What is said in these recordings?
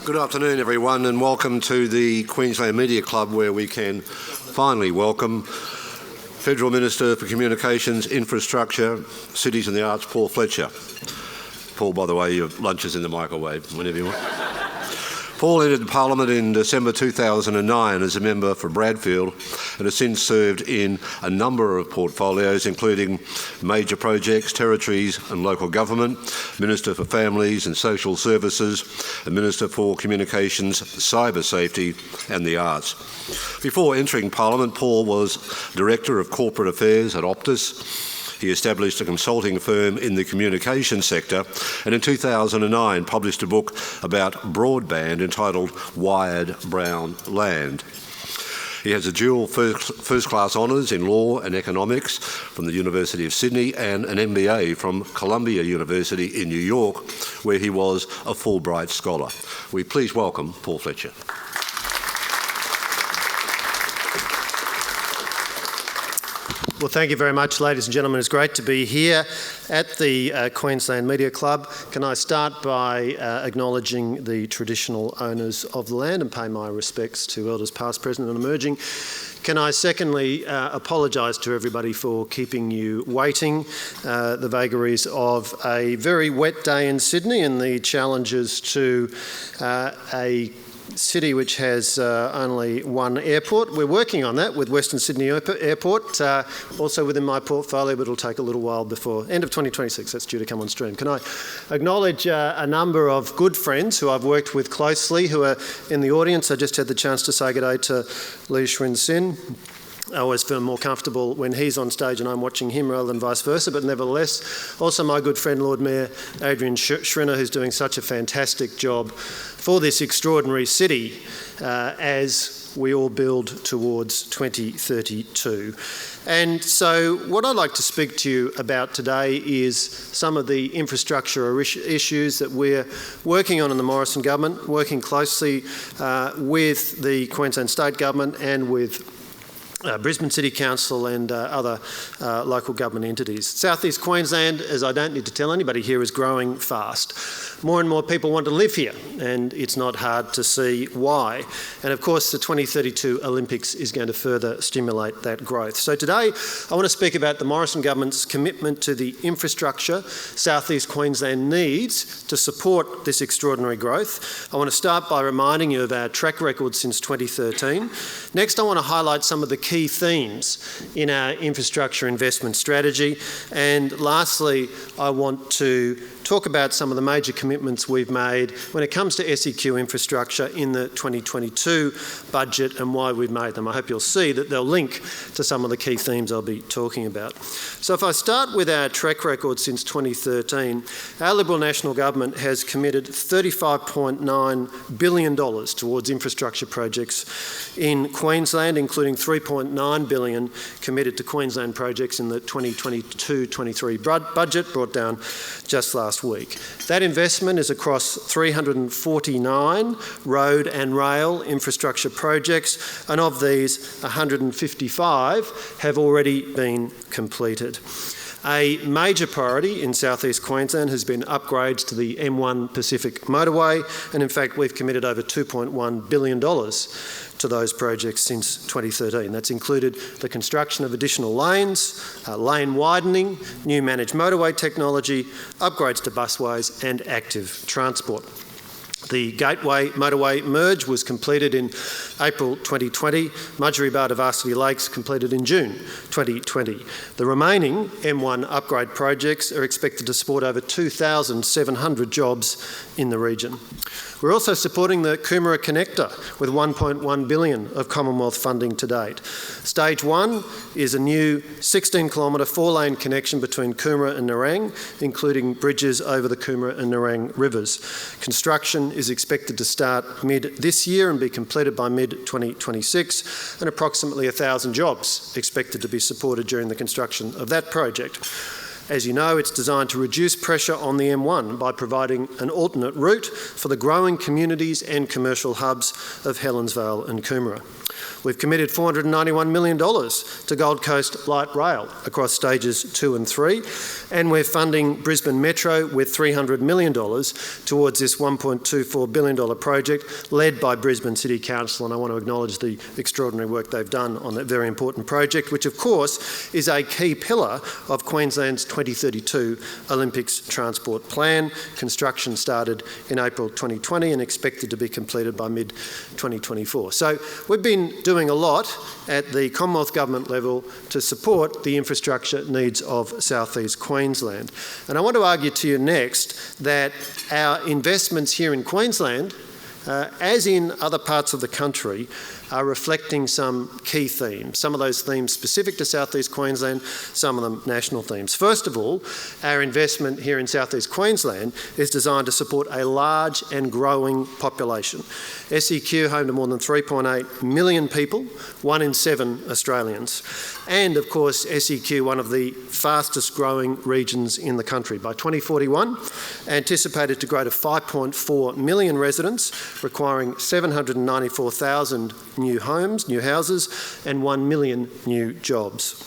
Good afternoon, everyone, and welcome to the Queensland Media Club, where we can finally welcome Federal Minister for Communications, Infrastructure, Cities and the Arts, Paul Fletcher. Paul, by the way, your lunch is in the microwave, whenever you want. Paul entered Parliament in December 2009 as a member for Bradfield and has since served in a number of portfolios, including major projects, territories and local government, Minister for Families and Social Services, and Minister for Communications, Cyber Safety and the Arts. Before entering Parliament, Paul was Director of Corporate Affairs at Optus. He established a consulting firm in the communication sector and in 2009 published a book about broadband entitled Wired Brown Land. He has a dual first-class honours in law and economics from the University of Sydney and an MBA from Columbia University in New York, where he was a Fulbright scholar. We please welcome Paul Fletcher. Well, thank you very much, ladies and gentlemen. It's great to be here at the Queensland Media Club. Can I start by acknowledging the traditional owners of the land and pay my respects to elders past, present and emerging. Can I secondly apologise to everybody for keeping you waiting, the vagaries of a very wet day in Sydney and the challenges to a city which has only one airport. We're working on that with Western Sydney Airport, also within my portfolio, but it'll take a little while before end of 2026. That's due to come on stream. Can I acknowledge a number of good friends who I've worked with closely who are in the audience. I just had the chance to say good day to Lee Shrin Sin. I always feel more comfortable when he's on stage and I'm watching him rather than vice versa, but nevertheless, also my good friend Lord Mayor Adrian Schrinner, who's doing such a fantastic job for this extraordinary city as we all build towards 2032. And so what I'd like to speak to you about today is some of the infrastructure issues that we're working on in the Morrison government, working closely with the Queensland State Government and with Brisbane City Council and other local government entities. South East Queensland, as I don't need to tell anybody here, is growing fast. More and more people want to live here, and it's not hard to see why. And of course, the 2032 Olympics is going to further stimulate that growth. So today, I want to speak about the Morrison government's commitment to the infrastructure South East Queensland needs to support this extraordinary growth. I want to start by reminding you of our track record since 2013. Next, I want to highlight some of the key themes in our infrastructure investment strategy. And lastly, I want to talk about some of the major commitments we've made when it comes to SEQ infrastructure in the 2022 budget and why we've made them. I hope you'll see that they'll link to some of the key themes I'll be talking about. So if I start with our track record since 2013, our Liberal National Government has committed $35.9 billion towards infrastructure projects in Queensland, including $3.9 billion committed to Queensland projects in the 2022-23 budget, brought down just last week. That investment is across 349 road and rail infrastructure projects, and of these, 155 have already been completed. A major priority in South East Queensland has been upgrades to the M1 Pacific motorway, and in fact we've committed over $2.1 billion to those projects since 2013. That's included the construction of additional lanes, lane widening, new managed motorway technology, upgrades to busways and active transport. The Gateway Motorway merge was completed in April 2020. Mudgery-Bar to Varsity Lakes completed in June 2020. The remaining M1 upgrade projects are expected to support over 2,700 jobs in the region. We're also supporting the Coomera Connector with $1.1 billion of Commonwealth funding to date. Stage 1 is a new 16-kilometre four-lane connection between Coomera and Nerang, including bridges over the Coomera and Nerang rivers. Construction is expected to start mid this year and be completed by mid-2026, and approximately 1,000 jobs expected to be supported during the construction of that project. As you know, it's designed to reduce pressure on the M1 by providing an alternate route for the growing communities and commercial hubs of Helensvale and Coomera. We've committed $491 million to Gold Coast Light Rail across stages 2 and 3, and we're funding Brisbane Metro with $300 million towards this $1.24 billion project led by Brisbane City Council, and I want to acknowledge the extraordinary work they've done on that very important project, which of course is a key pillar of Queensland's 2032 Olympics Transport Plan. Construction started in April 2020 and expected to be completed by mid-2024. So we've been doing a lot at the Commonwealth Government level to support the infrastructure needs of South East Queensland. And I want to argue to you next that our investments here in Queensland, as in other parts of the country, are reflecting some key themes. Some of those themes specific to South East Queensland, some of them national themes. First of all, our investment here in South East Queensland is designed to support a large and growing population. SEQ home to more than 3.8 million people, 1 in 7 Australians. And of course, SEQ, one of the fastest growing regions in the country. By 2041, anticipated to grow to 5.4 million residents, requiring 794,000 new homes, new houses, and 1 million new jobs.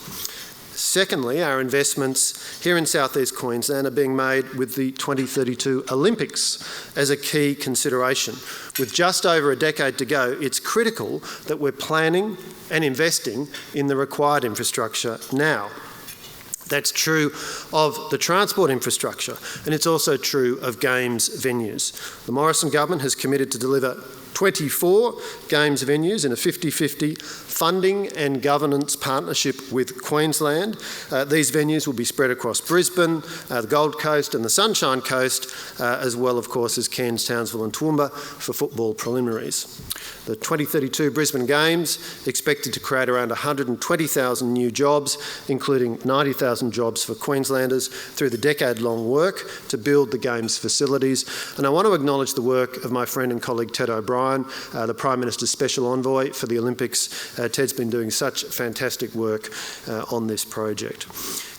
Secondly, our investments here in South East Queensland are being made with the 2032 Olympics as a key consideration. With just over a decade to go, it's critical that we're planning and investing in the required infrastructure now. That's true of the transport infrastructure, and it's also true of games venues. The Morrison government has committed to deliver 24 games venues in a 50-50 funding and governance partnership with Queensland. These venues will be spread across Brisbane, the Gold Coast and the Sunshine Coast, as well, of course, as Cairns, Townsville and Toowoomba for football preliminaries. The 2032 Brisbane Games expected to create around 120,000 new jobs, including 90,000 jobs for Queenslanders through the decade-long work to build the Games facilities. And I want to acknowledge the work of my friend and colleague Ted O'Brien, the Prime Minister's Special Envoy for the Olympics. Ted's been doing such fantastic work on this project.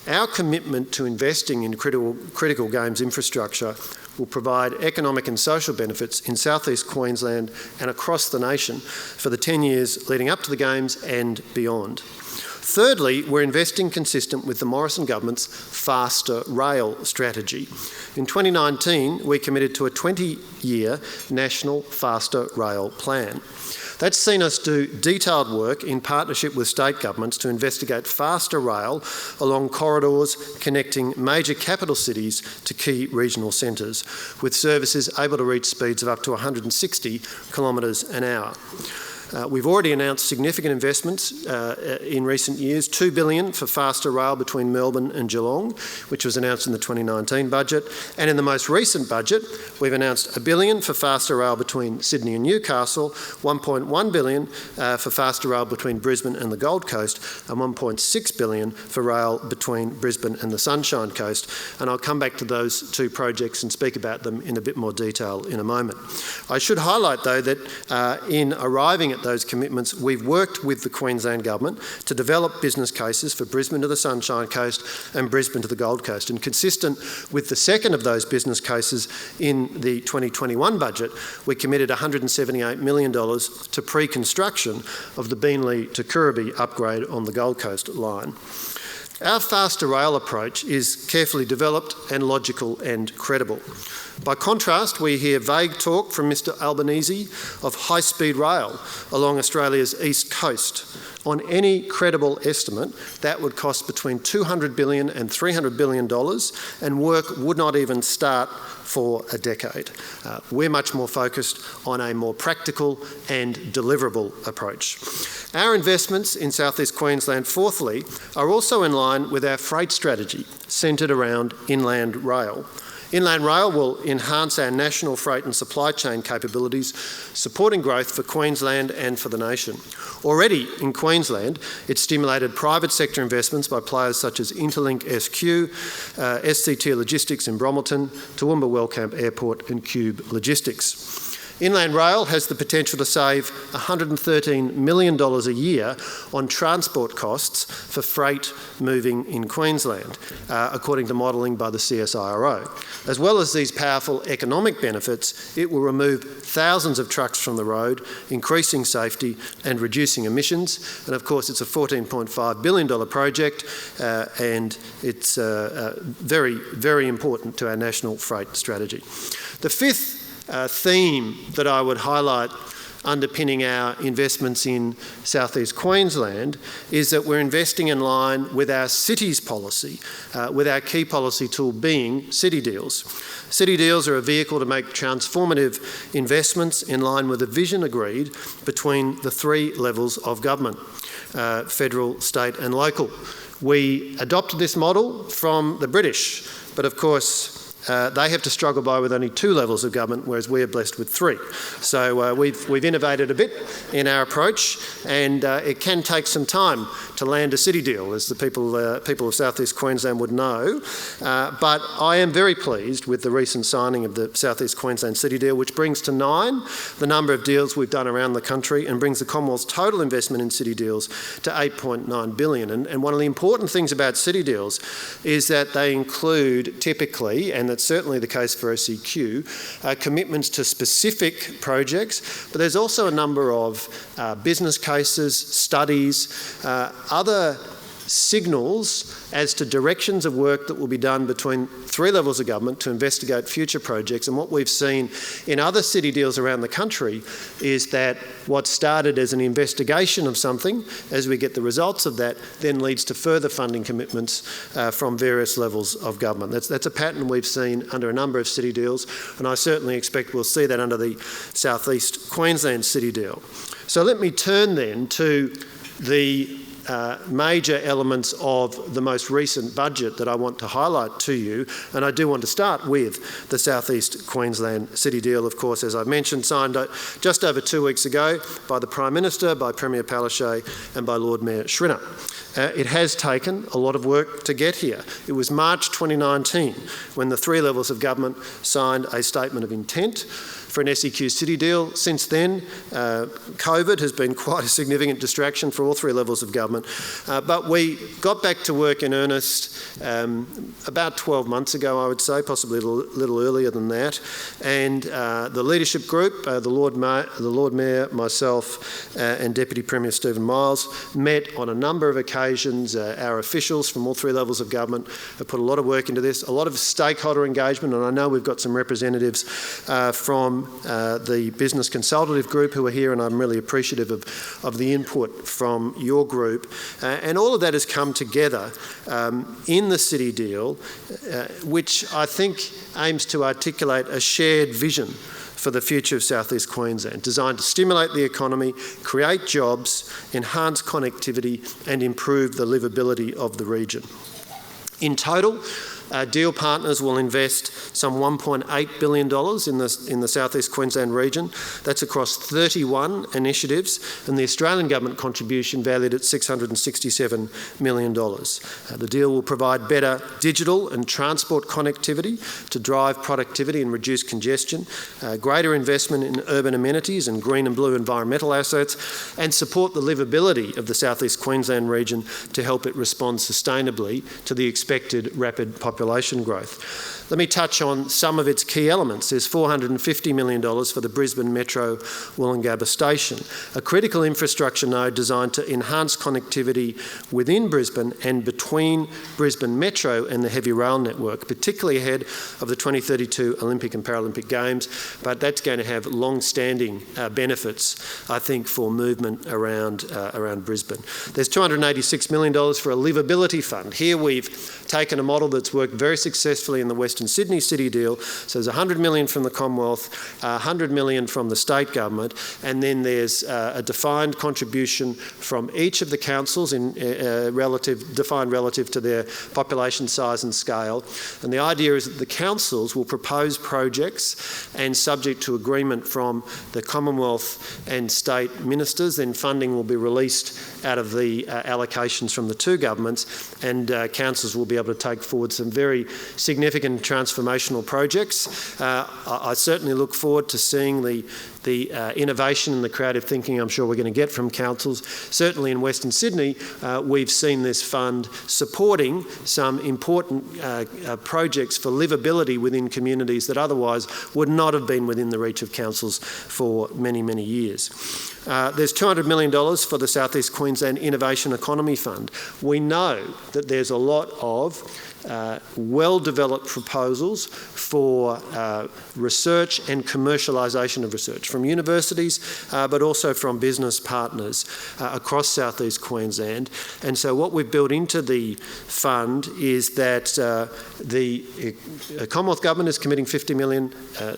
Our commitment to investing in critical games infrastructure will provide economic and social benefits in South East Queensland and across the nation for the 10 years leading up to the Games and beyond. Thirdly, we're investing consistent with the Morrison government's faster rail strategy. In 2019, we committed to a 20-year national faster rail plan. That's seen us do detailed work in partnership with state governments to investigate faster rail along corridors connecting major capital cities to key regional centres, with services able to reach speeds of up to 160 kilometres an hour. We've already announced significant investments in recent years, $2 billion for faster rail between Melbourne and Geelong, which was announced in the 2019 budget. And in the most recent budget, we've announced $1 billion for faster rail between Sydney and Newcastle, $1.1 billion for faster rail between Brisbane and the Gold Coast, and $1.6 billion for rail between Brisbane and the Sunshine Coast. And I'll come back to those two projects and speak about them in a bit more detail in a moment. I should highlight, though, that in arriving at those commitments, we've worked with the Queensland Government to develop business cases for Brisbane to the Sunshine Coast and Brisbane to the Gold Coast. And consistent with the second of those business cases in the 2021 budget, we committed $178 million to pre-construction of the Beenleigh to Kirriby upgrade on the Gold Coast line. Our faster rail approach is carefully developed and logical and credible. By contrast, we hear vague talk from Mr Albanese of high-speed rail along Australia's east coast. On any credible estimate, that would cost between $200 billion and $300 billion, and work would not even start for a decade. We're much more focused on a more practical and deliverable approach. Our investments in South East Queensland, fourthly, are also in line with our freight strategy, centred around inland rail. Inland rail will enhance our national freight and supply chain capabilities, supporting growth for Queensland and for the nation. Already in Queensland, it's stimulated private sector investments by players such as Interlink SQ, SCT Logistics in Brommelton, Toowoomba Wellcamp Airport and Cube Logistics. Inland Rail has the potential to save $113 million a year on transport costs for freight moving in Queensland, according to modelling by the CSIRO. As well as these powerful economic benefits, it will remove thousands of trucks from the road, increasing safety and reducing emissions. And of course, it's a $14.5 billion project, and it's very, very important to our national freight strategy. The fifth theme that I would highlight underpinning our investments in South East Queensland is that we're investing in line with our cities policy, with our key policy tool being City Deals. City Deals are a vehicle to make transformative investments in line with a vision agreed between the three levels of government, federal, state and local. We adopted this model from the British, but of course they have to struggle by with only two levels of government, whereas we are blessed with three. So we've innovated a bit in our approach, and it can take some time to land a city deal, as the people of South East Queensland would know. But I am very pleased with the recent signing of the South East Queensland City Deal, which brings to 9 the number of deals we've done around the country and brings the Commonwealth's total investment in city deals to $8.9 billion. And one of the important things about city deals is that they include typically, and that's certainly the case for SEQ, commitments to specific projects, but there's also a number of business cases, studies, other signals as to directions of work that will be done between three levels of government to investigate future projects. And what we've seen in other city deals around the country is that what started as an investigation of something, as we get the results of that, then leads to further funding commitments from various levels of government. That's a pattern we've seen under a number of city deals, and I certainly expect we'll see that under the South East Queensland City Deal. So let me turn then to the major elements of the most recent budget that I want to highlight to you, and I do want to start with the South East Queensland City Deal, of course, as I mentioned, signed just over 2 weeks ago by the Prime Minister, by Premier Palaszczuk and by Lord Mayor Schrinner. It has taken a lot of work to get here. It was March 2019 when the three levels of government signed a statement of intent for an SEQ City Deal. Since then, COVID has been quite a significant distraction for all three levels of government. But we got back to work in earnest about 12 months ago, I would say, possibly a little earlier than that. And the leadership group, the Lord Mayor, myself, and Deputy Premier Stephen Miles met on a number of occasions. Our officials from all three levels of government have put a lot of work into this, a lot of stakeholder engagement, and I know we've got some representatives from the Business Consultative Group who are here, and I'm really appreciative of the input from your group. And all of that has come together in the City Deal, which I think aims to articulate a shared vision for the future of South East Queensland, designed to stimulate the economy, create jobs, enhance connectivity and improve the livability of the region. In total, deal partners will invest some $1.8 billion in the South East Queensland region. That's across 31 initiatives, and the Australian government contribution valued at $667 million. The deal will provide better digital and transport connectivity to drive productivity and reduce congestion, greater investment in urban amenities and green and blue environmental assets, and support the livability of the South East Queensland region to help it respond sustainably to the expected rapid population growth. Let me touch on some of its key elements. There's $450 million for the Brisbane Metro Wollongaba station, a critical infrastructure node designed to enhance connectivity within Brisbane and between Brisbane Metro and the heavy rail network, particularly ahead of the 2032 Olympic and Paralympic Games, but that's going to have long-standing benefits, I think, for movement around Brisbane. There's $286 million for a livability fund. Here we've taken a model that's worked very successfully in the Western Sydney City Deal. So there's $100 million from the Commonwealth, $100 million from the state government, and then there's a defined contribution from each of the councils defined relative to their population size and scale. And the idea is that the councils will propose projects, and subject to agreement from the Commonwealth and state ministers, then funding will be released out of the allocations from the two governments, and councils will be able to take forward some very significant transformational projects. I certainly look forward to seeing the innovation and the creative thinking I'm sure we're going to get from councils. Certainly in Western Sydney, we've seen this fund supporting some important projects for livability within communities that otherwise would not have been within the reach of councils for many, many years. There's $200 million for the South East Queensland Innovation Economy Fund. We know that there's a lot of well-developed proposals for research and commercialisation of research from universities, but also from business partners across South East Queensland. And so what we've built into the fund is that the Commonwealth Government is committing $50 million,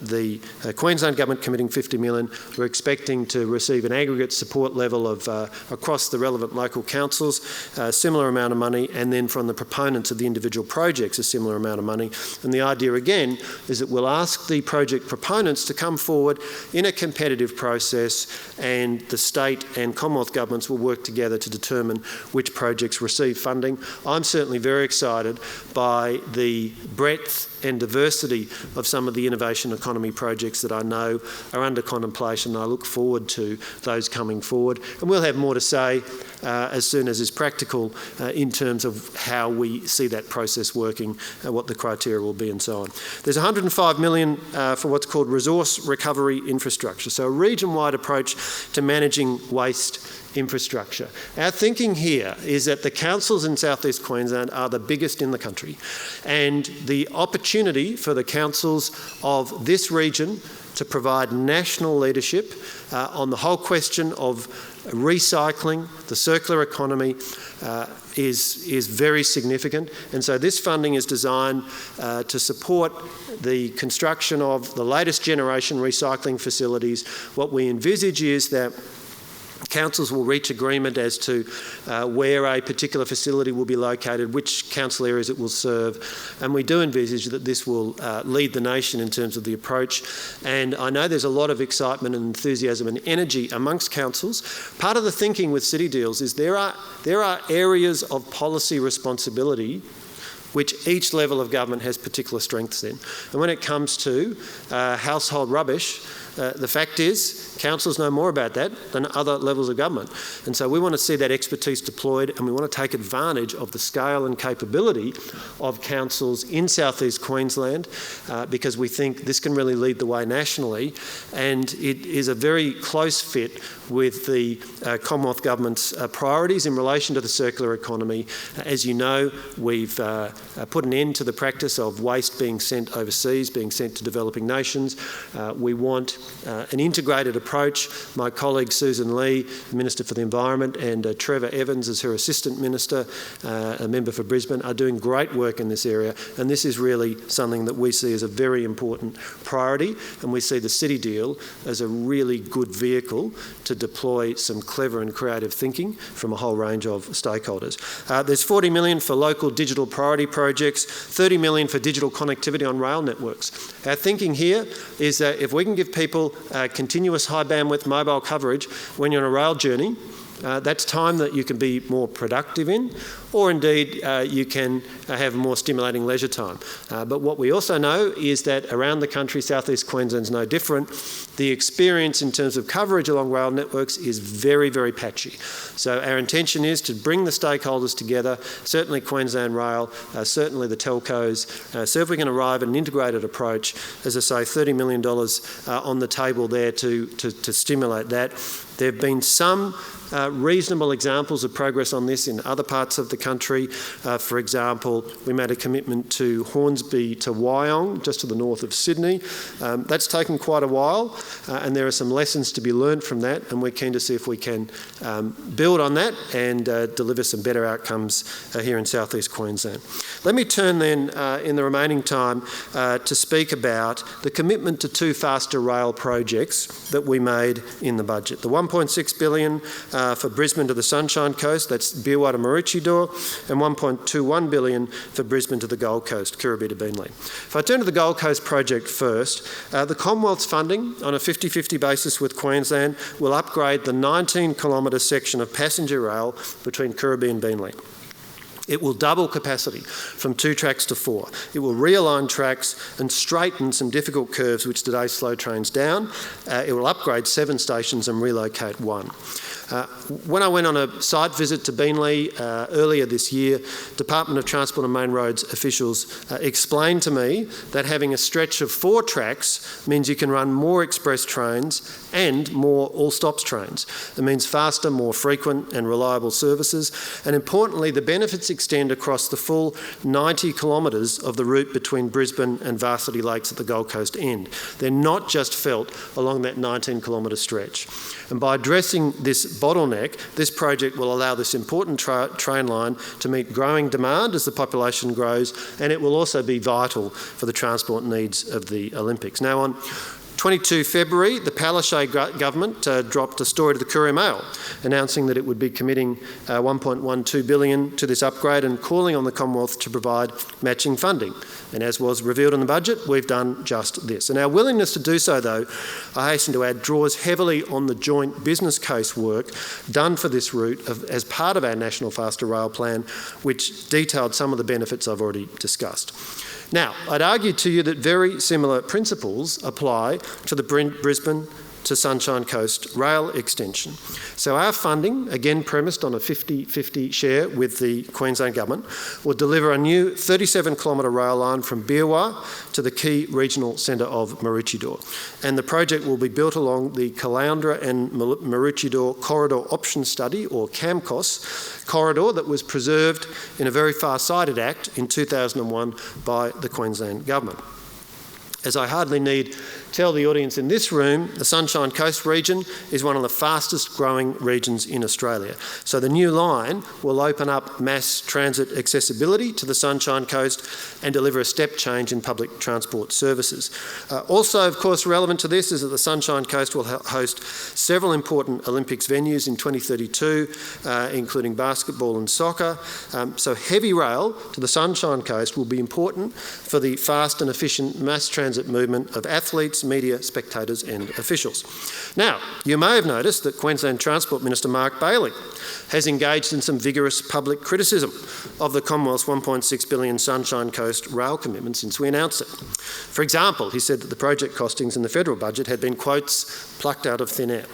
the Queensland Government committing $50 million. We're expecting to receive an aggregate support level of across the relevant local councils, a similar amount of money, and then from the proponents of the individual projects a similar amount of money. And the idea again is that we'll ask the project proponents to come forward in a competitive process, and the state and Commonwealth governments will work together to determine which projects receive funding. I'm certainly very excited by the breadth and diversity of some of the innovation economy projects that I know are under contemplation. I look forward to those coming forward, and we'll have more to say as soon as is practical in terms of how we see that process working, what the criteria will be and so on. There's $105 million for what's called resource recovery infrastructure, so a region-wide approach to managing waste infrastructure. Our thinking here is that the councils in South East Queensland are the biggest in the country, and the opportunity for the councils of this region to provide national leadership on the whole question of recycling, the circular economy, is very significant. And so this funding is designed to support the construction of the latest generation recycling facilities. What we envisage is that councils will reach agreement as to where a particular facility will be located, which council areas it will serve, and we do envisage that this will lead the nation in terms of the approach. And I know there's a lot of excitement and enthusiasm and energy amongst councils. Part of the thinking with City Deals is there are areas of policy responsibility which each level of government has particular strengths in. And when it comes to household rubbish, the fact is, councils know more about that than other levels of government. And so we want to see that expertise deployed, and we want to take advantage of the scale and capability of councils in South East Queensland because we think this can really lead the way nationally, and it is a very close fit with the Commonwealth Government's priorities in relation to the circular economy. As you know, we've put an end to the practice of waste being sent overseas, being sent to developing nations. We want an integrated approach. My colleague Susan Lee, Minister for the Environment, and Trevor Evans as her Assistant Minister, a member for Brisbane, are doing great work in this area, and this is really something that we see as a very important priority, and we see the City Deal as a really good vehicle to deploy some clever and creative thinking from a whole range of stakeholders. There's $40 million for local digital priority projects, $30 million for digital connectivity on rail networks. Our thinking here is that if we can give people continuous high bandwidth mobile coverage when you're on a rail journey, that's time that you can be more productive in, or indeed you can have more stimulating leisure time. But what we also know is that around the country, South East Queensland's no different. The experience in terms of coverage along rail networks is very, very patchy. So our intention is to bring the stakeholders together, certainly Queensland Rail, certainly the telcos, so if we can arrive at an integrated approach, as I say, $30 million on the table there to stimulate that. There have been some reasonable examples of progress on this in other parts of the country. For example, we made a commitment to Hornsby to Wyong, just to the north of Sydney. That's taken quite a while, and there are some lessons to be learned from that, and we're keen to see if we can build on that and deliver some better outcomes here in South East Queensland. Let me turn then, in the remaining time, to speak about the commitment to 2 faster rail projects that we made in the budget. The $1.6 billion for Brisbane to the Sunshine Coast, that's Beerwah Maroochydore, and $1.21 billion for Brisbane to the Gold Coast, Kirribilli to Beenleigh. If I turn to the Gold Coast project first, the Commonwealth's funding on a 50-50 basis with Queensland will upgrade the 19-kilometre section of passenger rail between Kirribilli and Beenleigh. It will double capacity from 2 tracks to 4. It will realign tracks and straighten some difficult curves which today slow trains down. It will upgrade 7 stations and relocate 1. When I went on a site visit to Beenleigh earlier this year, Department of Transport and Main Roads officials explained to me that having a stretch of 4 tracks means you can run more express trains and more all-stops trains. It means faster, more frequent and reliable services, and importantly, the benefits extend across the full 90 kilometres of the route between Brisbane and Varsity Lakes at the Gold Coast end. They're not just felt along that 19-kilometre stretch. And by addressing this bottleneck, this project will allow this important train line to meet growing demand as the population grows, and it will also be vital for the transport needs of the Olympics. Now, on 22 February, the Palaszczuk government dropped a story to the Courier Mail announcing that it would be committing $1.12 billion to this upgrade and calling on the Commonwealth to provide matching funding. And as was revealed in the budget, we've done just this. And our willingness to do so, though, I hasten to add, draws heavily on the joint business case work done for this route as part of our National Faster Rail Plan, which detailed some of the benefits I've already discussed. Now, I'd argue to you that very similar principles apply to the Brisbane to Sunshine Coast rail extension. So our funding, again premised on a 50-50 share with the Queensland Government, will deliver a new 37-kilometre rail line from Beerwah to the key regional centre of Maroochydore. And the project will be built along the Caloundra and Maroochydore Corridor Option Study, or CAMCOS, corridor that was preserved in a very far-sighted act in 2001 by the Queensland Government. As I hardly need tell the audience in this room, the Sunshine Coast region is one of the fastest growing regions in Australia. So the new line will open up mass transit accessibility to the Sunshine Coast and deliver a step change in public transport services. Also, of course, relevant to this is that the Sunshine Coast will host several important Olympics venues in 2032, including basketball and soccer. So heavy rail to the Sunshine Coast will be important for the fast and efficient mass transit movement of athletes, media, spectators and officials. Now, you may have noticed that Queensland Transport Minister Mark Bailey has engaged in some vigorous public criticism of the Commonwealth's $1.6 billion Sunshine Coast rail commitment since we announced it. For example, he said that the project costings in the federal budget had been, quotes, plucked out of thin air.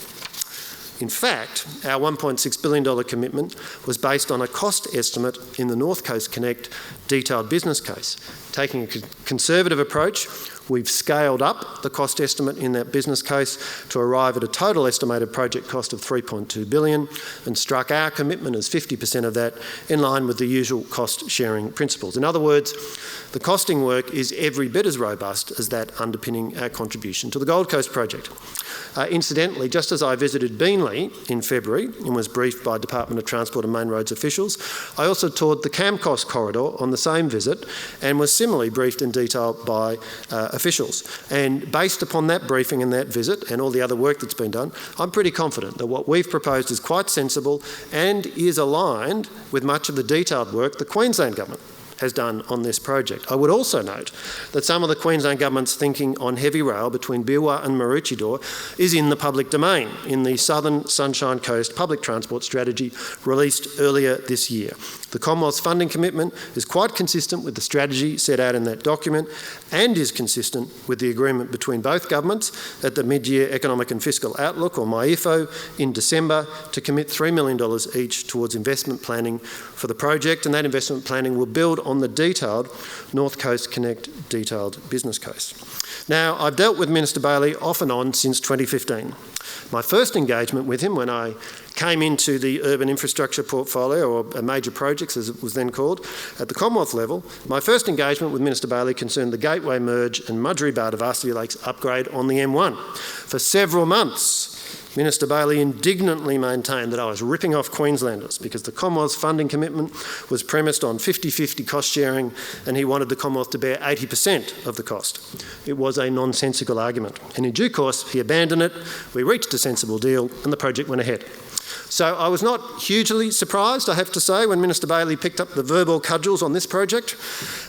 In fact, our $1.6 billion commitment was based on a cost estimate in the North Coast Connect detailed business case. Taking a conservative approach, we've scaled up the cost estimate in that business case to arrive at a total estimated project cost of $3.2 billion and struck our commitment as 50% of that, in line with the usual cost sharing principles. In other words, the costing work is every bit as robust as that underpinning our contribution to the Gold Coast project. Incidentally, just as I visited Beenleigh in February and was briefed by Department of Transport and Main Roads officials, I also toured the CAMCOS corridor on the same visit and was similarly briefed in detail by officials. And based upon that briefing and that visit and all the other work that's been done, I'm pretty confident that what we've proposed is quite sensible and is aligned with much of the detailed work the Queensland Government has done on this project. I would also note that some of the Queensland Government's thinking on heavy rail between Beerwah and Maroochydore is in the public domain in the Southern Sunshine Coast Public Transport Strategy released earlier this year. The Commonwealth's funding commitment is quite consistent with the strategy set out in that document and is consistent with the agreement between both governments at the Mid-Year Economic and Fiscal Outlook, or MYEFO, in December to commit $3 million each towards investment planning for the project, and that investment planning will build on the detailed North Coast Connect detailed business case. Now, I've dealt with Minister Bailey off and on since 2015. My first engagement with him when I came into the urban infrastructure portfolio, or major projects as it was then called, at the Commonwealth level, my first engagement with Minister Bailey concerned the Gateway Merge and Mudgee Bar to Varsity Lakes upgrade on the M1. For several months, Minister Bailey indignantly maintained that I was ripping off Queenslanders because the Commonwealth's funding commitment was premised on 50-50 cost sharing and he wanted the Commonwealth to bear 80% of the cost. It was a nonsensical argument, and in due course he abandoned it, we reached a sensible deal and the project went ahead. So I was not hugely surprised, I have to say, when Minister Bailey picked up the verbal cudgels on this project.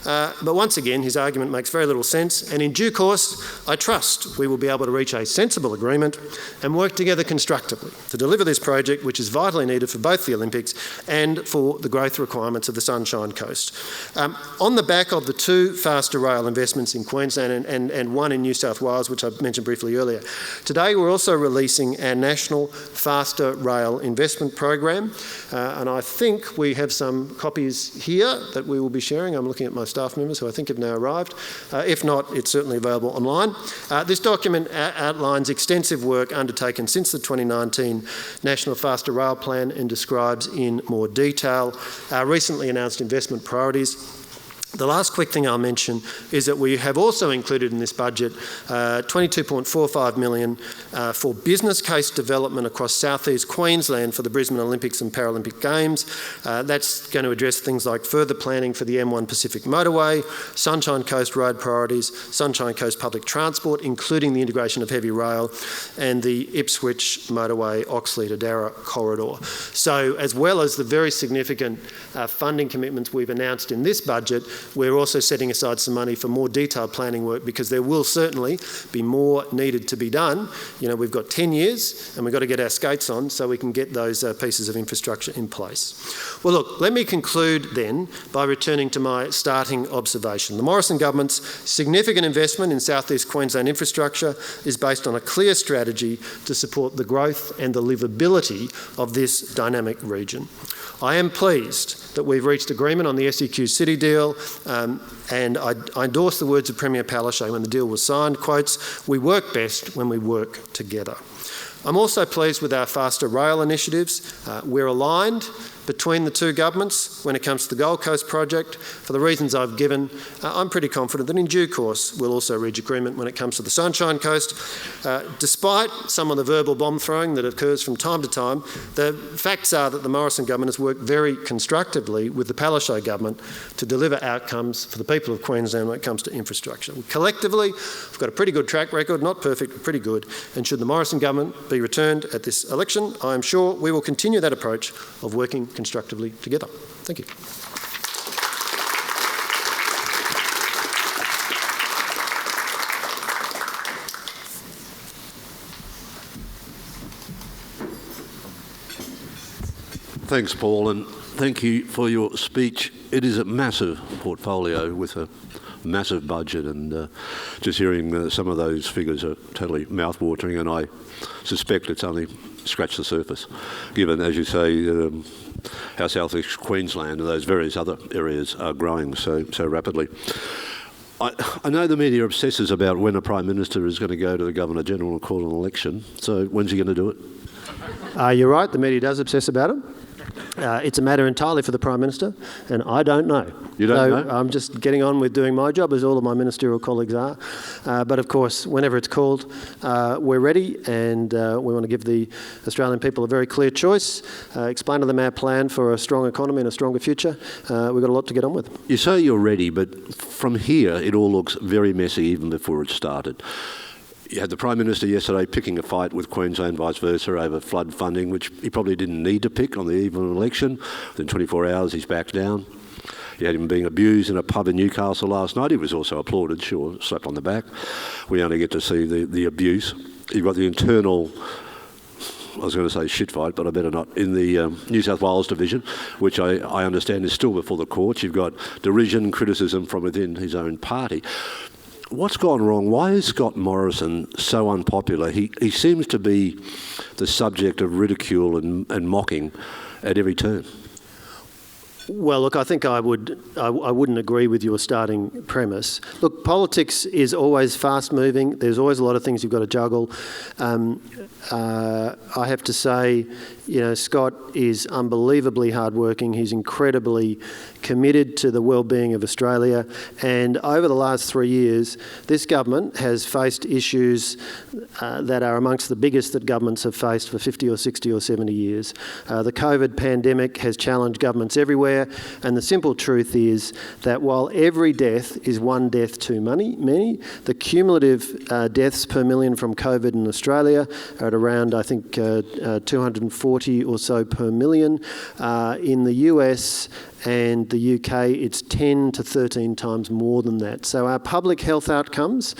But once again, his argument makes very little sense, and in due course, I trust we will be able to reach a sensible agreement and work together constructively to deliver this project, which is vitally needed for both the Olympics and for the growth requirements of the Sunshine Coast. On the back of the 2 faster rail investments in Queensland and 1 in New South Wales, which I mentioned briefly earlier, today we're also releasing our national faster rail investment program, and I think we have some copies here that we will be sharing. I'm looking at my staff members who I think have now arrived. If not, it's certainly available online. This document outlines extensive work undertaken since the 2019 National Faster Rail Plan and describes in more detail our recently announced investment priorities. The last quick thing I'll mention is that we have also included in this budget $22.45 million for business case development across southeast Queensland for the Brisbane Olympics and Paralympic Games. That's going to address things like further planning for the M1 Pacific Motorway, Sunshine Coast road priorities, Sunshine Coast public transport, including the integration of heavy rail, and the Ipswich Motorway Oxley to Darra corridor. So, as well as the very significant funding commitments we've announced in this budget, we're also setting aside some money for more detailed planning work, because there will certainly be more needed to be done. You know, we've got 10 years and we've got to get our skates on so we can get those pieces of infrastructure in place. Well, look, let me conclude then by returning to my starting observation. The Morrison government's significant investment in southeast Queensland infrastructure is based on a clear strategy to support the growth and the livability of this dynamic region. I am pleased that we've reached agreement on the SEQ City Deal, and I endorse the words of Premier Palaszczuk when the deal was signed, quotes, "We work best when we work together." I'm also pleased with our faster rail initiatives. We're aligned between the 2 governments when it comes to the Gold Coast project. For the reasons I've given, I'm pretty confident that in due course we'll also reach agreement when it comes to the Sunshine Coast. Despite some of the verbal bomb throwing that occurs from time to time, the facts are that the Morrison government has worked very constructively with the Palaszczuk government to deliver outcomes for the people of Queensland when it comes to infrastructure. Collectively, we've got a pretty good track record, not perfect, but pretty good, and should the Morrison government be returned at this election, I am sure we will continue that approach of working constructively together. Thank you. Thanks, Paul, and thank you for your speech. It is a massive portfolio with a massive budget, and just hearing some of those figures are totally mouth-watering, and I suspect it's only scratched the surface, given, as you say, how southeast Queensland and those various other areas are growing so rapidly. I know the media obsesses about when a Prime Minister is going to go to the Governor-General and call an election, so when's he going to do it? You're right, the media does obsess about it. It's a matter entirely for the Prime Minister, and I don't know. You don't know? I'm just getting on with doing my job, as all of my ministerial colleagues are. But of course, whenever it's called, we're ready, and we want to give the Australian people a very clear choice, explain to them our plan for a strong economy and a stronger future. We've got a lot to get on with. You say you're ready, but from here it all looks very messy even before it started. You had the Prime Minister yesterday picking a fight with Queensland, vice versa, over flood funding, which he probably didn't need to pick on the eve of an election. Within 24 hours, he's backed down. You had him being abused in a pub in Newcastle last night. He was also applauded, sure, slapped on the back. We only get to see the abuse. You've got the internal, I was going to say shit fight, but I better not, in the New South Wales division, which I understand is still before the courts. You've got derision, criticism from within his own party. What's gone wrong? Why is Scott Morrison so unpopular? He seems to be the subject of ridicule and mocking at every turn. Well, look, I think I wouldn't agree with your starting premise. Look, politics is always fast-moving. There's always a lot of things you've got to juggle. I have to say, you know, Scott is unbelievably hard-working. He's incredibly committed to the well-being of Australia. And over the last 3 years, this government has faced issues that are amongst the biggest that governments have faced for 50 or 60 or 70 years. The COVID pandemic has challenged governments everywhere. everywhere. And the simple truth is that while every death is one death too many, the cumulative deaths per million from COVID in Australia are at around, I think, 240 or so per million. In the US and the UK, it's 10 to 13 times more than that. So our public health outcomes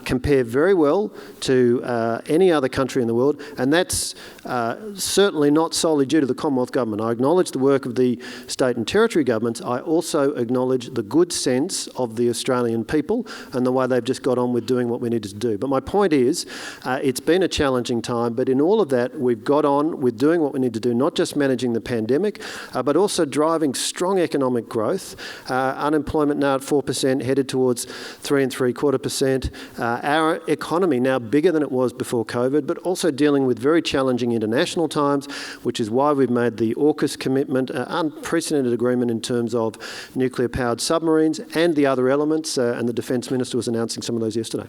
compare very well to any other country in the world, and that's certainly not solely due to the Commonwealth Government. I acknowledge the work of the state and territory governments. I also acknowledge the good sense of the Australian people and the way they've just got on with doing what we needed to do. But my point is, it's been a challenging time, but in all of that, we've got on with doing what we need to do, not just managing the pandemic, but also driving strong economic growth. Unemployment now at 4%, headed towards 3.75%. Our economy now bigger than it was before COVID, but also dealing with very challenging international times, which is why we've made the AUKUS commitment, unprecedented agreement in terms of nuclear-powered submarines and the other elements, and the Defence Minister was announcing some of those yesterday.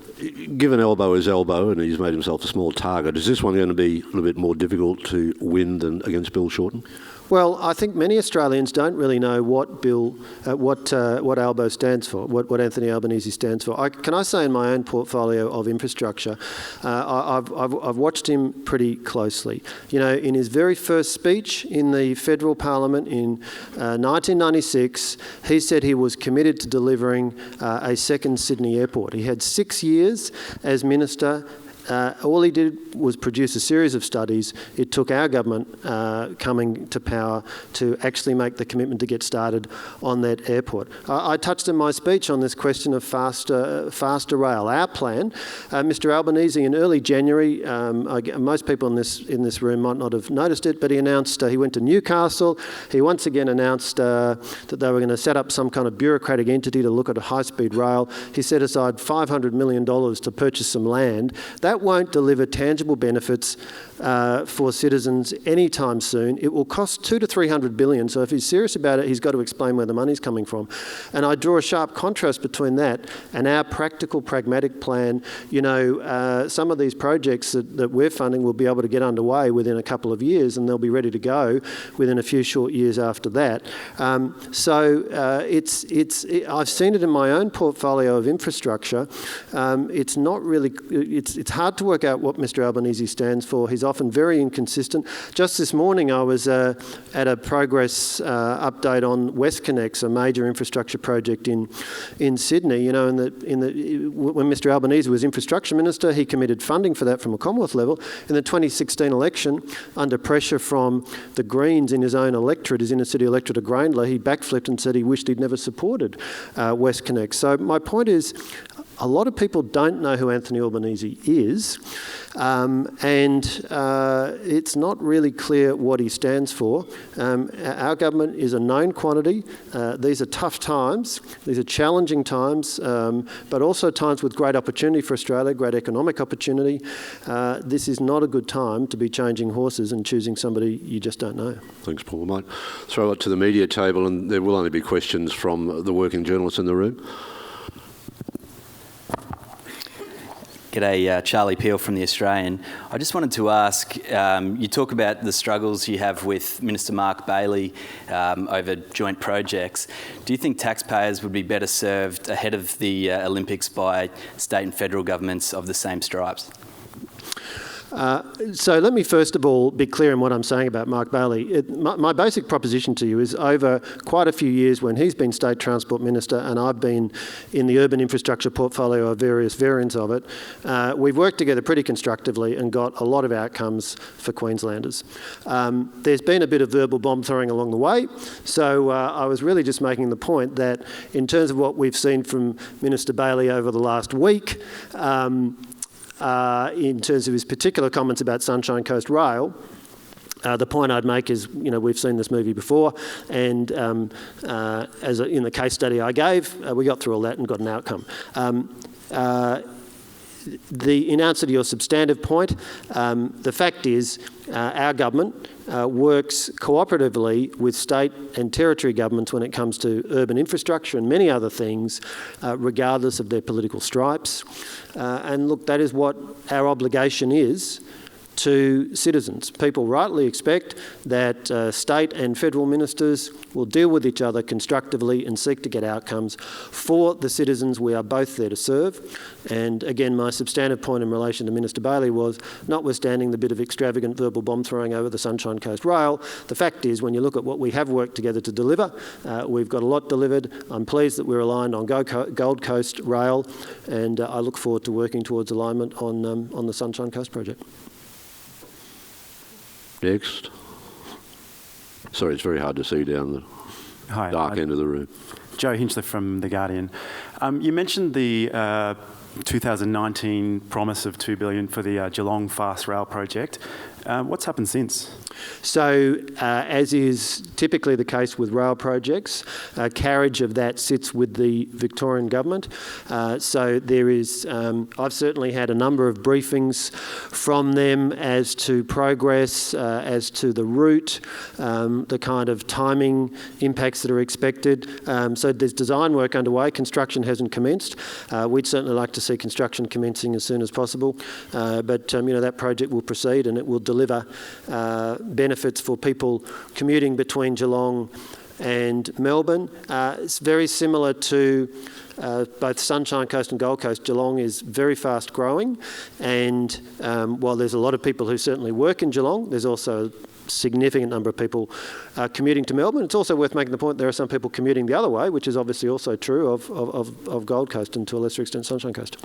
Given elbow is elbow and he's made himself a small target, is this one going to be a little bit more difficult to win than against Bill Shorten? Well, I think many Australians don't really know what ALBO stands for, what Anthony Albanese stands for. Can I say in my own portfolio of infrastructure, I've watched him pretty closely. You know, in his very first speech in the federal parliament in 1996, he said he was committed to delivering a second Sydney airport. He had 6 years as minister. All he did was produce a series of studies. It took our government coming to power to actually make the commitment to get started on that airport. I touched in my speech on this question of faster rail. Our plan, Mr Albanese, in early January, most people in this room might not have noticed it, but he announced he went to Newcastle. He once again announced that they were going to set up some kind of bureaucratic entity to look at a high-speed rail. He set aside $500 million to purchase some land. That won't deliver tangible benefits for citizens anytime soon. It will cost $200 to $300 billion. So if he's serious about it, he's got to explain where the money's coming from. And I draw a sharp contrast between that and our practical, pragmatic plan. You know, some of these projects that we're funding will be able to get underway within a couple of years, and they'll be ready to go within a few short years after that. I've seen it in my own portfolio of infrastructure. It's not really. It's hard to work out what Mr Albanese stands for. He's often very inconsistent. Just this morning I was at a progress update on WestConnex, a major infrastructure project in Sydney. You know, when Mr Albanese was infrastructure minister, he committed funding for that from a Commonwealth level. In the 2016 election, under pressure from the Greens in his own electorate, his inner city electorate of Grayndler, he backflipped and said he wished he'd never supported WestConnex. So my point is, a lot of people don't know who Anthony Albanese is, and it's not really clear what he stands for. Our government is a known quantity. These are tough times. These are challenging times, but also times with great opportunity for Australia, great economic opportunity. This is not a good time to be changing horses and choosing somebody you just don't know. Thanks, Paul. I might throw it to the media table, and there will only be questions from the working journalists in the room. G'day, Charlie Peel from The Australian. I just wanted to ask, you talk about the struggles you have with Minister Mark Bailey over joint projects. Do you think taxpayers would be better served ahead of the Olympics by state and federal governments of the same stripes? So let me first of all be clear in what I'm saying about Mark Bailey. My basic proposition to you is over quite a few years when he's been State Transport Minister and I've been in the urban infrastructure portfolio of various variants of it, we've worked together pretty constructively and got a lot of outcomes for Queenslanders. There's been a bit of verbal bomb throwing along the way, so I was really just making the point that in terms of what we've seen from Minister Bailey over the last week, in terms of his particular comments about Sunshine Coast Rail, the point I'd make is, you know, we've seen this movie before, and in the case study I gave, we got through all that and got an outcome. In answer to your substantive point, the fact is our government works cooperatively with state and territory governments when it comes to urban infrastructure and many other things, regardless of their political stripes. And look, that is what our obligation is to citizens. People rightly expect that state and federal ministers will deal with each other constructively and seek to get outcomes for the citizens. We are both there to serve. And again, my substantive point in relation to Minister Bailey was, notwithstanding the bit of extravagant verbal bomb throwing over the Sunshine Coast Rail, the fact is, when you look at what we have worked together to deliver, we've got a lot delivered. I'm pleased that we're aligned on Gold Coast Rail, and I look forward to working towards alignment on the Sunshine Coast project. Next. Sorry, it's very hard to see down the dark end of the room. Joe Hinchliffe from The Guardian. You mentioned the 2019 promise of $2 billion for the Geelong Fast Rail project. What's happened since? So, as is typically the case with rail projects, carriage of that sits with the Victorian government. So there is, I've certainly had a number of briefings from them as to progress, as to the route, the kind of timing impacts that are expected. So there's design work underway. Construction hasn't commenced. We'd certainly like to see construction commencing as soon as possible. But that project will proceed, and it will deliver benefits for people commuting between Geelong and Melbourne. It's very similar to both Sunshine Coast and Gold Coast. Geelong is very fast growing, and while there's a lot of people who certainly work in Geelong, there's also a significant number of people commuting to Melbourne. It's also worth making the point there are some people commuting the other way, which is obviously also true of Gold Coast and to a lesser extent Sunshine Coast.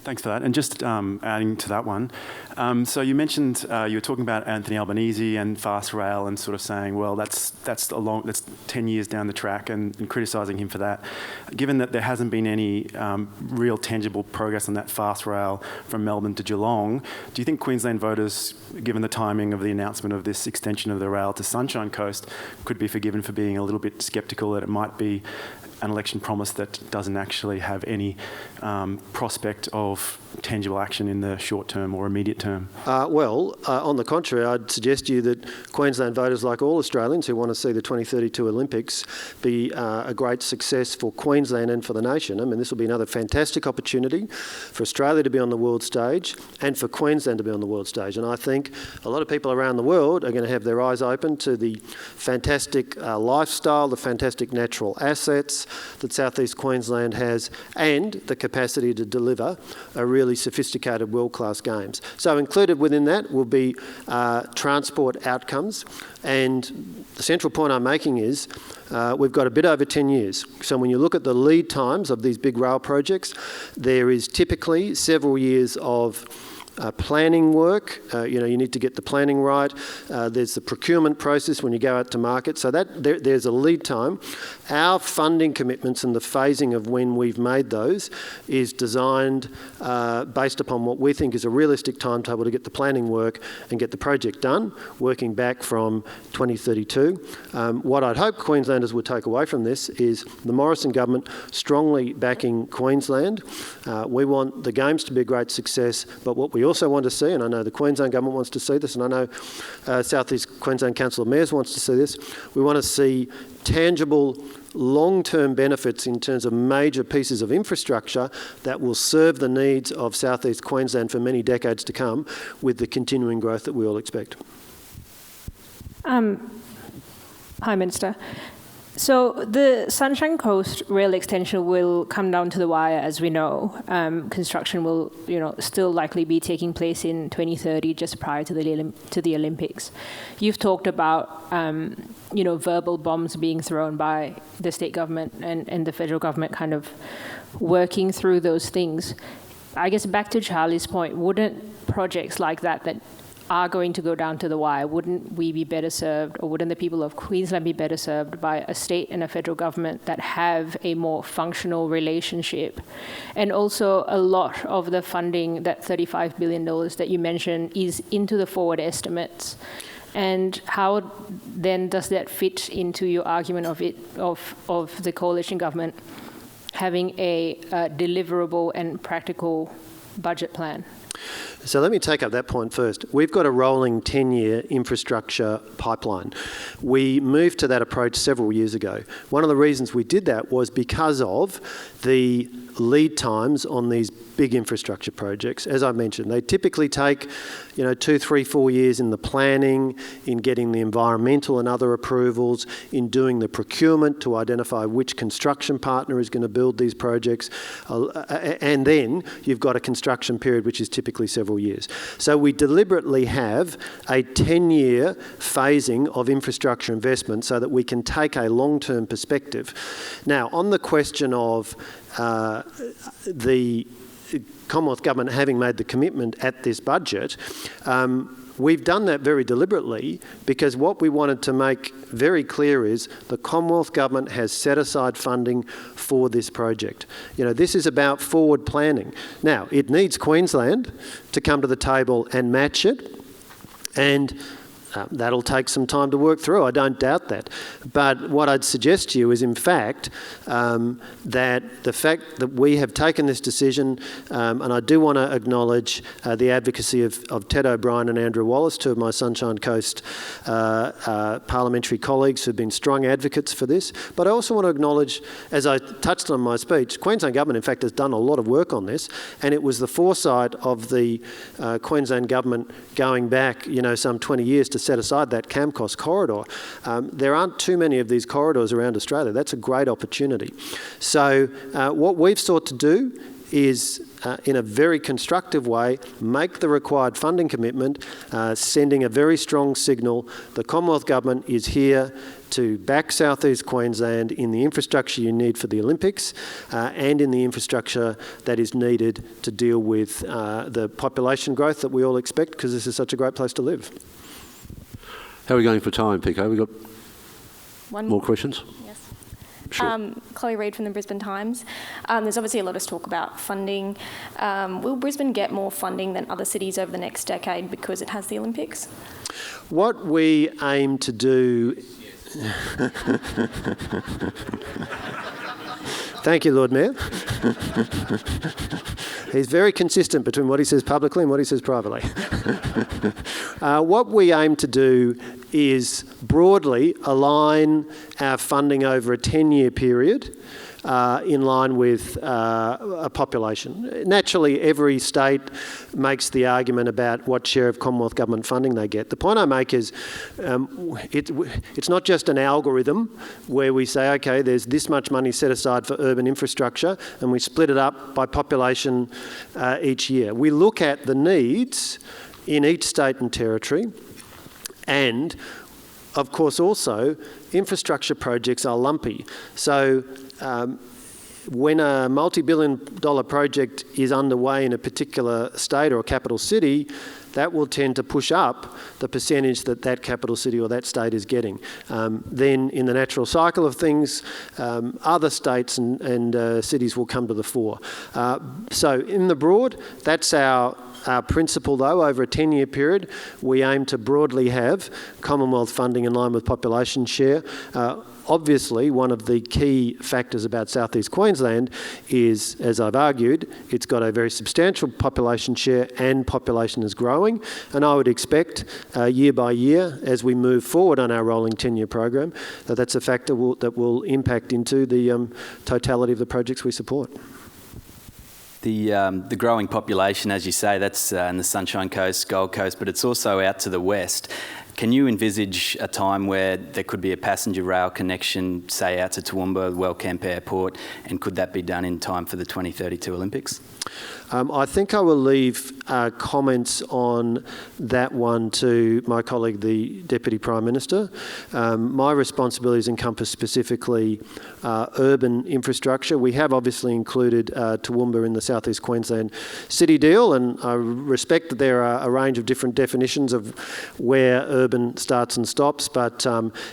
Thanks for that. And just adding to that one, so you mentioned you were talking about Anthony Albanese and fast rail and sort of saying, well, that's 10 years down the track, and criticising him for that. Given that there hasn't been any real tangible progress on that fast rail from Melbourne to Geelong, do you think Queensland voters, given the timing of the announcement of this extension of the rail to Sunshine Coast, could be forgiven for being a little bit sceptical that it might be an election promise that doesn't actually have any prospect of tangible action in the short term or immediate term? On the contrary, I'd suggest to you that Queensland voters, like all Australians who want to see the 2032 Olympics be a great success for Queensland and for the nation. I mean, this will be another fantastic opportunity for Australia to be on the world stage and for Queensland to be on the world stage. And I think a lot of people around the world are going to have their eyes open to the fantastic lifestyle, the fantastic natural assets that Southeast Queensland has, and the capacity to deliver a really sophisticated world-class games. So included within that will be transport outcomes, and the central point I'm making is we've got a bit over 10 years. So when you look at the lead times of these big rail projects, there is typically several years of planning work. You need to get the planning right. There's the procurement process when you go out to market. So that there's a lead time. Our funding commitments and the phasing of when we've made those is designed based upon what we think is a realistic timetable to get the planning work and get the project done, working back from 2032. What I'd hope Queenslanders would take away from this is the Morrison government strongly backing Queensland. We want the Games to be a great success, but what we also want to see, and I know the Queensland government wants to see this, and I know South East Queensland Council of Mayors wants to see this, we want to see tangible long-term benefits in terms of major pieces of infrastructure that will serve the needs of South East Queensland for many decades to come, with the continuing growth that we all expect. Hi, Minister. So the Sunshine Coast rail extension will come down to the wire, as we know. Construction will, still likely be taking place in 2030, just prior to the Olympics. You've talked about, verbal bombs being thrown by the state government and the federal government, kind of working through those things. I guess back to Charlie's point, wouldn't projects like that are going to go down to the wire, wouldn't we be better served, or wouldn't the people of Queensland be better served by a state and a federal government that have a more functional relationship? And also, a lot of the funding, that $35 billion that you mentioned, is into the forward estimates. And how then does that fit into your argument of the coalition government having a deliverable and practical budget plan? So let me take up that point first. We've got a rolling 10-year infrastructure pipeline. We moved to that approach several years ago. One of the reasons we did that was because of the lead times on these big infrastructure projects. As I mentioned, they typically take 2, 3, 4 years in the planning, in getting the environmental and other approvals, in doing the procurement to identify which construction partner is going to build these projects, and then you've got a construction period which is typically several years. So we deliberately have a 10-year phasing of infrastructure investment so that we can take a long-term perspective. Now, on the question of the Commonwealth Government having made the commitment at this budget, we've done that very deliberately because what we wanted to make very clear is the Commonwealth Government has set aside funding for this project. This is about forward planning. Now, it needs Queensland to come to the table and match it, and that'll take some time to work through, I don't doubt that. But what I'd suggest to you is, in fact, that the fact that we have taken this decision, and I do want to acknowledge the advocacy of Ted O'Brien and Andrew Wallace, two of my Sunshine Coast parliamentary colleagues who've been strong advocates for this. But I also want to acknowledge, as I touched on in my speech, Queensland Government, in fact, has done a lot of work on this, and it was the foresight of the Queensland Government going back, some 20 years to set aside that CAMCOS corridor. There aren't too many of these corridors around Australia. That's a great opportunity. So what we've sought to do is, in a very constructive way, make the required funding commitment, sending a very strong signal. The Commonwealth Government is here to back South East Queensland in the infrastructure you need for the Olympics and in the infrastructure that is needed to deal with the population growth that we all expect, because this is such a great place to live. How are we going for time, Pico? We got one more questions? Yes. Sure. Chloe Reid from the Brisbane Times. There's obviously a lot of talk about funding. Will Brisbane get more funding than other cities over the next decade because it has the Olympics? What we aim to do... Thank you, Lord Mayor. He's very consistent between what he says publicly and what he says privately. What we aim to do is broadly align our funding over a 10-year period in line with a population. Naturally, every state makes the argument about what share of Commonwealth Government funding they get. The point I make is it's not just an algorithm where we say, OK, there's this much money set aside for urban infrastructure and we split it up by population each year. We look at the needs in each state and territory, and of course also infrastructure projects are lumpy. So when a multi-billion-dollar project is underway in a particular state or a capital city, that will tend to push up the percentage that that capital city or that state is getting. Then in the natural cycle of things, other states and cities will come to the fore. So in the broad, that's our principle, though. Over a 10-year period, we aim to broadly have Commonwealth funding in line with population share. Obviously, one of the key factors about South East Queensland is, as I've argued, it's got a very substantial population share and population is growing. And I would expect year by year, as we move forward on our rolling 10-year program, that that's a factor that will impact into the totality of the projects we support. The growing population, as you say, that's in the Sunshine Coast, Gold Coast, but it's also out to the west. Can you envisage a time where there could be a passenger rail connection, say, out to Toowoomba, Wellcamp Airport, and could that be done in time for the 2032 Olympics? I think I will leave comments on that one to my colleague, the Deputy Prime Minister. My responsibilities encompass specifically urban infrastructure. We have obviously included Toowoomba in the South East Queensland City Deal, and I respect that there are a range of different definitions of where urban starts and stops, but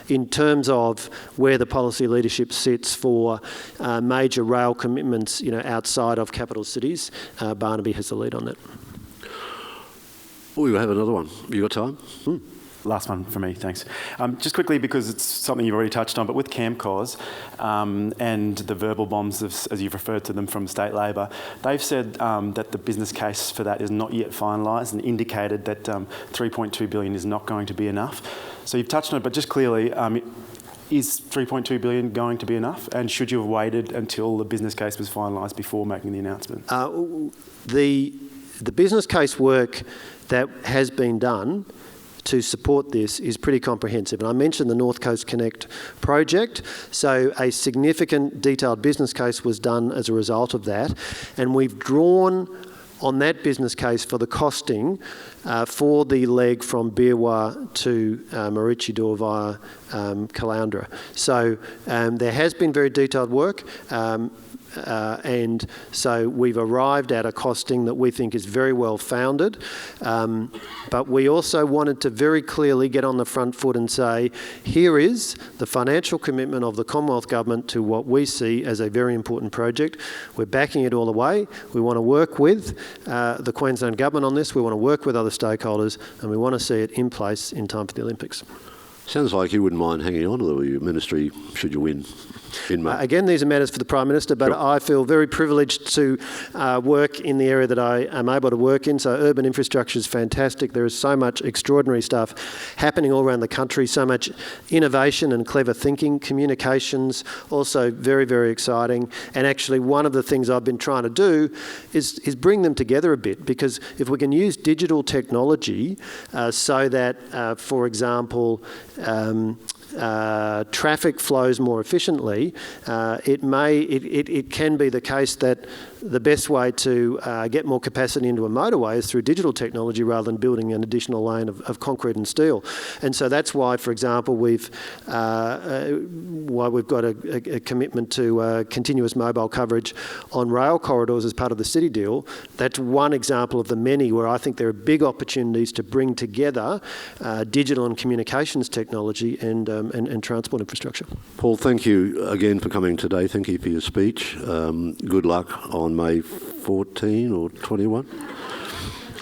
in terms of where the policy leadership sits for major rail commitments, outside of capital cities, Barnaby has the lead on that. We have another one. You got time? Last one for me, thanks. Just quickly, because it's something you've already touched on, but with CAMCOS and the verbal bombs, as you've referred to them from State Labor, they've said that the business case for that is not yet finalised and indicated that $3.2 billion is not going to be enough. So you've touched on it, but just clearly, is $3.2 billion going to be enough? And should you have waited until the business case was finalised before making the announcement? The business case work that has been done to support this is pretty comprehensive. And I mentioned the North Coast Connect project, so a significant detailed business case was done as a result of that, and we've drawn on that business case for the costing for the leg from Beerwah to Maroochydore via Caloundra. So there has been very detailed work, and so we've arrived at a costing that we think is very well founded, but we also wanted to very clearly get on the front foot and say, here is the financial commitment of the Commonwealth Government to what we see as a very important project. We're backing it all the way. We want to work with the Queensland Government on this. We want to work with other stakeholders, and we want to see it in place in time for the Olympics. Sounds like you wouldn't mind hanging on to the ministry should you win in May. Again, these are matters for the Prime Minister, but Sure. I feel very privileged to work in the area that I am able to work in. So urban infrastructure is fantastic. There is so much extraordinary stuff happening all around the country, so much innovation and clever thinking. Communications, also very, very exciting. And actually one of the things I've been trying to do is bring them together a bit, because if we can use digital technology so that, for example, traffic flows more efficiently, it can be the case that the best way to get more capacity into a motorway is through digital technology rather than building an additional lane of concrete and steel. And so that's why, for example, we've got a commitment to continuous mobile coverage on rail corridors as part of the City Deal. That's one example of the many where I think there are big opportunities to bring together digital and communications technology and transport infrastructure. Paul, thank you again for coming today. Thank you for your speech. Good luck on May 14 or 21,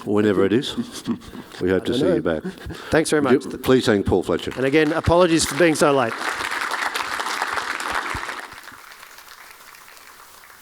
whenever it is. We hope to see you back. Thanks very much. Please thank Paul Fletcher. And again, apologies for being so late.